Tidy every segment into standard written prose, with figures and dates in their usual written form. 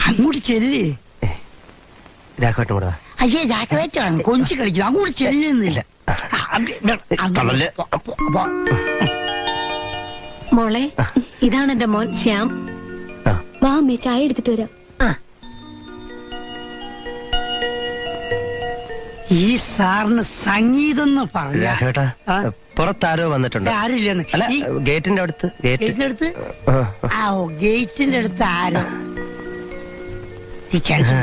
അങ്ങോട്ട് ചെല്ല്. രാഘവേട്ടൻ കൂടെ അയ്യേ രാഘവേറ്റാണ് കൊഞ്ചു കളിക്കുന്നത്. അങ്ങോട്ട് ചെല്ലുന്നില്ല. മോളെ, ഇതാണ് എന്റെ മോൻ ശ്യാം. വാ അമ്മേ, ചായ എടുത്തിട്ട് വരാം. ഈ സാറിന് സംഗീതം എന്ന് പറഞ്ഞ പുറത്താരോ വന്നിട്ടുണ്ട്. ആരില്ലെന്ന്. ഗേറ്റിന്റെ അടുത്ത്. ഗേറ്റിന്റെ അടുത്ത് ഗേറ്റിന്റെ അടുത്ത് ആരോ. ഈ ചാൻസ്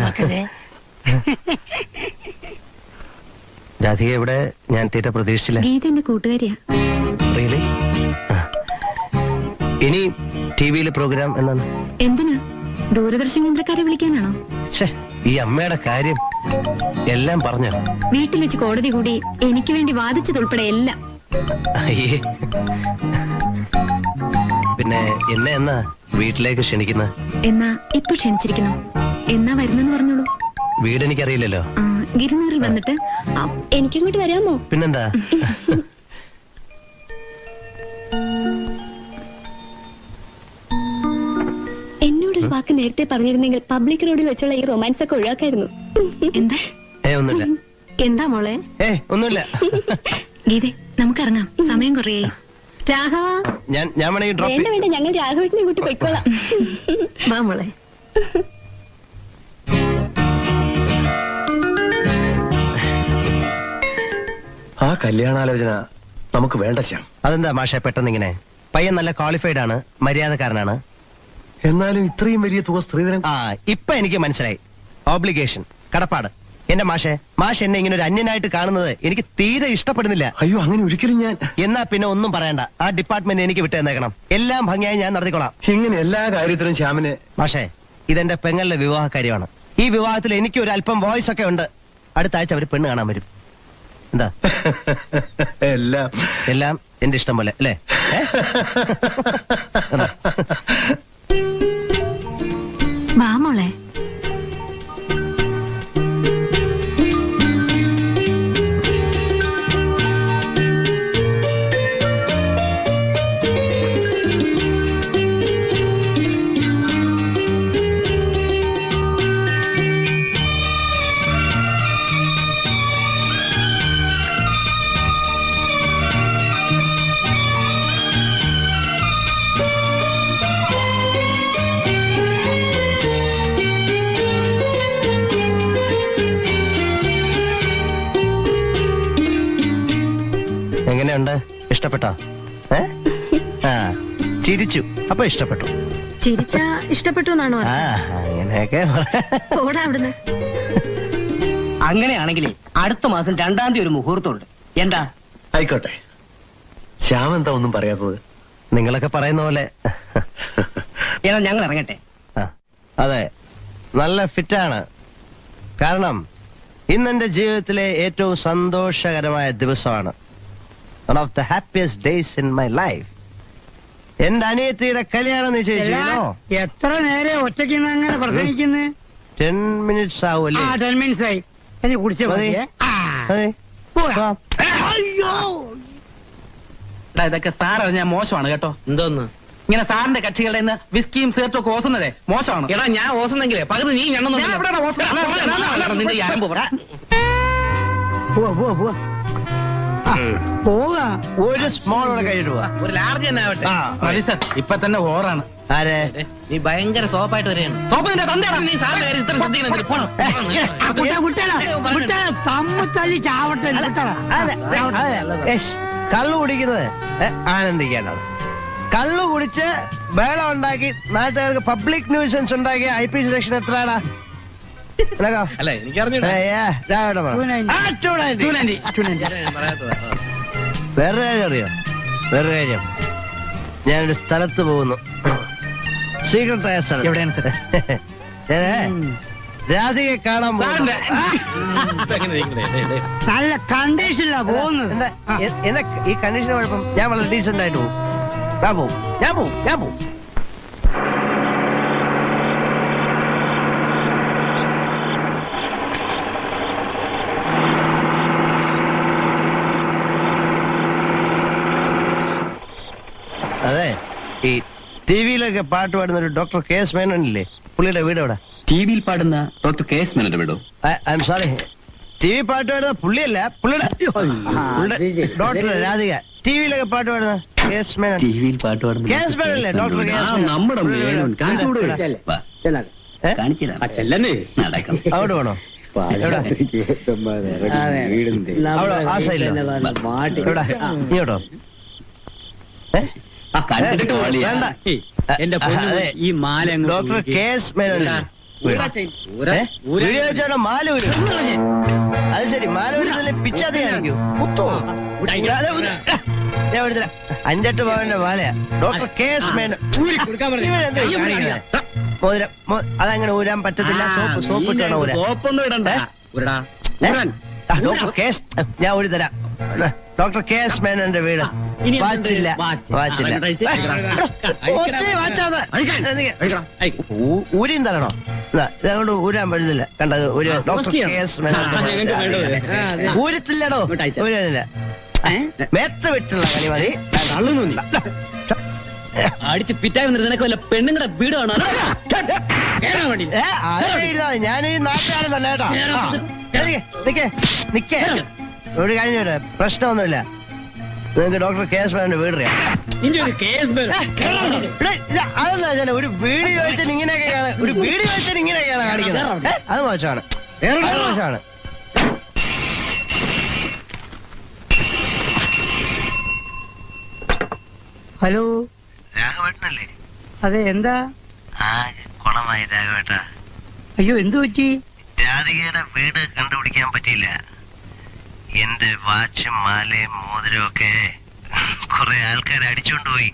രാധിക ഇവിടെ ഞാൻ തീരെ പ്രതീക്ഷിച്ചില്ല. ഗീത എന്റെ കൂട്ടുകാരിയാ. ഇനി ടിവിയിലെ പ്രോഗ്രാം എന്നാണ്? എന്തിനാ? ദൂരദർശൻ കേന്ദ്രക്കാരെ വിളിക്കാനാണോ? ഈ അമ്മയുടെ കാര്യം എല്ലാം പറഞ്ഞു. വീട്ടിൽ വെച്ച് കോടതി കൂടി എനിക്ക് വേണ്ടി വാദിച്ചതുൾപ്പെടെ എല്ലാം. അയ്യേ, പിന്നെ എന്നെ എന്നാ വീട്ടിലേക്ക് ക്ഷണിക്കുന്ന? എന്നാ ഇപ്പൊ ക്ഷണിച്ചിരിക്കുന്നു. എന്നാ വരുന്നെന്ന് പറഞ്ഞോളൂ. വീട് എനിക്കറിയില്ലല്ലോ. ഗിരിനീറിൽ വന്നിട്ട് എനിക്കങ്ങോട്ട് വരാമോ? പിന്നെന്താ. എന്നോടൊരു വാക്ക് നേരത്തെ പറഞ്ഞിരുന്നെങ്കിൽ പബ്ലിക് റോഡിൽ വെച്ചുള്ള ഈ റൊമാൻസ് ഒക്കെ ഒഴിവാക്കായിരുന്നു. എന്താ? ഒന്നുമില്ല. എന്താ മോളെ? ഒന്നുമില്ല. ഗീതേ, നമുക്കിറങ്ങാം, സമയം കുറയായി. രാഘവ, വേണ്ട വേണ്ട, ഞങ്ങൾ രാഘവേട്ടനെ കൂട്ടി പോയിക്കോളാം. വാ മോളെ. ആ കല്യാണാലോചന നമുക്ക് വേണ്ട ശ്യാം. അതെന്താ മാഷെ പെട്ടെന്ന് ഇങ്ങനെ? പയ്യൻ നല്ല ക്വാളിഫൈഡ് ആണ്, മര്യാദക്കാരനാണ്. എന്നാലും ഇത്രയും വലിയ തുക സ്ത്രീധനം. ഇപ്പൊ എനിക്ക് മനസ്സിലായി. ഓബ്ലിഗേഷൻ, കടപ്പാട്. എന്റെ മാഷ് എന്നെ ഇങ്ങനെ ഒരു അന്യനായിട്ട് കാണുന്നത് എനിക്ക് തീരെ ഇഷ്ടപ്പെടുന്നില്ല. അയ്യോ, അങ്ങനെ ഒരിക്കലും ഞാൻ. എന്നാ പിന്നെ ഒന്നും പറയണ്ട. ആ ഡിപ്പാർട്ട്മെന്റ് എനിക്ക് വിട്ടേന്നേക്കണം. എല്ലാം ഭംഗിയായി ഞാൻ നടത്തിക്കോളാം. ഇങ്ങനെ എല്ലാ കാര്യത്തിലും ശ്യാമിന്. മാഷേ, ഇതെന്റെ പെങ്ങളുടെ വിവാഹ കാര്യമാണ്. ഈ വിവാഹത്തിൽ എനിക്ക് ഒരു അല്പം വോയിസ് ഒക്കെ ഉണ്ട്. അടുത്ത ആഴ്ച അവര് പെണ്ണ് കാണാൻ വരും. എന്താ? എല്ലാം എന്റെ ഇഷ്ടം പോലെ അല്ലേ? വാ മോളെ. എങ്ങനെയുണ്ട്? ഇഷ്ടപ്പെട്ടോ? ചിരിച്ചു, അപ്പൊ ഇഷ്ടപ്പെട്ടു. ചിരിച്ചാ ഇഷ്ടപ്പെട്ടു എന്നാണോ? അങ്ങനെയൊക്കെ. അങ്ങനെയാണെങ്കിലേ അടുത്ത മാസം 2-ാം തീയതി ഒരു മുഹൂർത്തമുണ്ട്. എന്താ? ആയിക്കോട്ടെ. ശ്യാം എന്താ ഒന്നും പറയാത്തത്? നിങ്ങളൊക്കെ പറയുന്ന പോലെ. ഏതാ, ഞങ്ങൾ ഇറങ്ങട്ടെ? അതെ, നല്ല ഫിറ്റാണ്. കാരണം ഇന്നെന്റെ ജീവിതത്തിലെ ഏറ്റവും സന്തോഷകരമായ ദിവസമാണ്. One of the happiest days in my life. എന്റെ അനിയത്തിയുടെ കല്യാണം നിശ്ചയിച്ചിരുന്നോ? എത്ര നേരെ ഒറ്റയ്ക്ക് അങ്ങനെ പ്രസംഗിക്കുന്നത്? 10 minutes ആവൂല്ലേ? 10 minutes ആയി. എനിക്ക് കുടിച്ച ഇതൊക്കെ സാർ അറിഞ്ഞാൽ മോശമാണ് കേട്ടോ. എന്തോന്ന് ഇങ്ങനെ സാറിന്റെ കക്ഷികളുടെ നിന്ന് വിസ്കിയും സിഗരറ്റും ഒക്കെ ഓസുന്നതേ മോശമാണ്. എടാ, ഞാൻ ഓസുന്നെങ്കിലേ പകുതി നീ ഞണ്ണം നിന്റെ ആരംഭം. ഒരു സ്മോൾ കഴിഞ്ഞിട്ട് പോവാ. ഒരു ലാർജ് തന്നെ ആവട്ടെ. മതി സാർ, ഇപ്പൊ തന്നെ ഓറാണ്. ആരെ? നീ ഭയങ്കര സോപ്പായിട്ട് വരെയാണ്. സോപ്പ് നിന്റെ തന്തയാണ്. നീ സാറിന്റെ കാര്യം ഇത്ര ശ്രദ്ധിക്കണം. കള്ളു കുടിക്കുന്നത് ആനന്ദിക്കാനാണ്. കള്ളു കുടിച്ച് ബഹളം ഉണ്ടാക്കി നാട്ടുകാർക്ക് പബ്ലിക് ന്യൂസൻസ് ഉണ്ടാക്കിയ IPC സെക്ഷൻ എത്രയാടാ? വേറൊരു കാര്യം അറിയോ? വേറൊരു കാര്യം, ഞാനൊരു സ്ഥലത്ത് പോകുന്നു. സീക്രട്ട് ആയ സ്ഥലം. എവിടെയാണ് സാർ? രാധികയെ കാണാൻ പോകുന്നു. നല്ല കണ്ടീഷനിലാ പോകുന്നത്. ഈ കണ്ടീഷന് കുഴപ്പം? ഞാൻ വളരെ ഡീസന്റ് ആയിട്ട് പോകും. ഞാൻ പോവും. അതെ ഈ ടി വിയിലൊക്കെ പാട്ട് പാടുന്ന ഒരു ഡോക്ടർ കെ എസ് മേനോനില്ലേ, പുള്ളിയുടെ വീട് എവിടെ? ടി വിയിൽ പാടുന്ന ഡോക്ടർ കെ എസ് മേനോന്റെ വീടോ? I'm sorry, T V പാട്ട് പാടുന്ന പുള്ളിയല്ല, പുള്ളിയുടെ ഡോക്ടർ രാധിക. ടി വിയിലൊക്കെ പാട്ട് പാടുന്ന കെ എസ് മേനോൻ. ടി വിയിൽ പാട്ട് പാടുന്ന കെ എസ് മേനോൻ അല്ലേ ഡോക്ടർ കെ എസ് മേനോൻ? നമ്മുടെ മേനോൻ. കാണിച്ചില്ല നടക്കാം. അവിടെ വേണോ? ആ സൈഡിലോ? ഇങ്ങോട്ടോ? കണ്ടിട്ട് പോളിയാ. വേണ്ട. എന്റെ അതെ. ഈ മാല doctor K S Menon. Video വെച്ചാണോ മാല വരും? അത് ശരി, മാല വരുന്നല്ലേ പിച്ചാതെ കാണിക്കൂ. കുത്തോ? ഞാൻ എടുത്തില്ല. 5-8 പവന്റെ മാലയാ ഡോക്ടർ കെ എസ് മേനോൻ. മോതിരം അതങ്ങനെ ഊരാൻ പറ്റത്തില്ല. സോപ്പ് ഇട്ടാണോ ഊരാൻ? സോപ്പൊന്നും ഇടണ്ട. ഡോക്ടർ കെ എസ്, ഞാൻ ഊരി തരാം. ഡോക്ടർ കെ എസ് മേനോന്റെ വീട്. വാച്ചില്ല, വാച്ചില്ല. ഊരിയും തരണോ? ഇതങ്ങോട്ട് ഊരാൻ പറ്റുന്നില്ല. കണ്ടത് ഒരു ഡോക്ടർ കെ എസ് മേനോൻ ഊരത്തില്ലടോ. ഊരാനില്ല. മേത്ത് വിട്ടുള്ള കളി മതി. അടിച്ച് പിറ്റായി വന്നിട്ട് നിനക്ക് വല്ല പെണ്ണുങ്ങളുടെ വീട് കാണാൻ ഞാൻ ഈ നാട്ടുകാരനല്ല കേട്ടോ. നിക്കേ നിക്കേ, ഒരു കാര്യം പ്രശ്നമൊന്നുമില്ല. നിങ്ങൾക്ക് ഡോക്ടർ കെ എസ് മേനോന്റെ വീട് അറിയാം. അതല്ല, ഒരു വീഡിയോ വെച്ചാൽ ഇങ്ങനെയൊക്കെയാണ്, ഒരു വീഡിയോ വെച്ചാൽ ഇങ്ങനെയൊക്കെയാണ് കാണിക്കുന്നത്. അത് മോശമാണ്, മോശമാണ്. ഹലോ, രാഘവേട്ടനല്ലേ? അതെ, എന്താ? കുളമായി രാഘവേട്ട. അയ്യോ, എന്തു പറ്റി? രാധികയുടെ വീട് കണ്ടുപിടിക്കാൻ പറ്റിയില്ല. എന്റെ വാച്ചും മാലയും മോതിരവും ഒക്കെ കുറെ ആൾക്കാർ അടിച്ചോണ്ടുപോയി.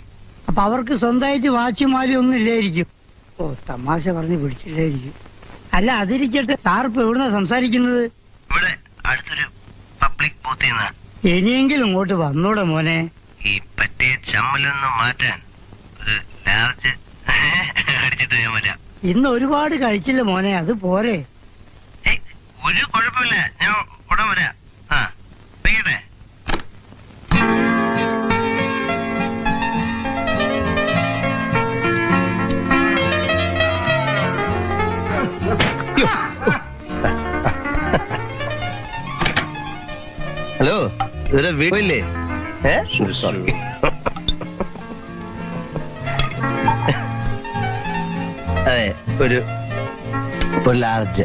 അപ്പൊ അവർക്ക് സ്വന്തമായിട്ട് വാച്ചുമാലി ഒന്നും ഇല്ലായിരിക്കും. ഓ, തമാശ പറഞ്ഞ് പിടിച്ചില്ലായിരിക്കും. അല്ല, അതിരിക്കട്ടെ, സാർ ഇപ്പൊ എവിടുന്നാ സംസാരിക്കുന്നത്? ഇവിടെ അടുത്തൊരു പബ്ലിക് ബൂത്തിൽ നിന്നാ. ഇനിയെങ്കിലും ഇങ്ങോട്ട് വന്നൂടെ മോനെ? ഈ പറ്റിയ ചമ്മലൊന്നും മാറ്റാൻ ഒരു ലാർജ് അടിച്ചിട്ട് ഞാൻ വരാം. ഇന്ന് ഒരുപാട് കഴിച്ചില്ല മോനെ, അത് പോരെ? ഒരു കുഴപ്പമില്ല, ഞാൻ ഉടൻ വരാം. ആ, വെക്കട്ടെ. ഹലോ, ഇതൊരു വീടില്ലേ? സോറി. അതെ, ഒരു ലാർജ്.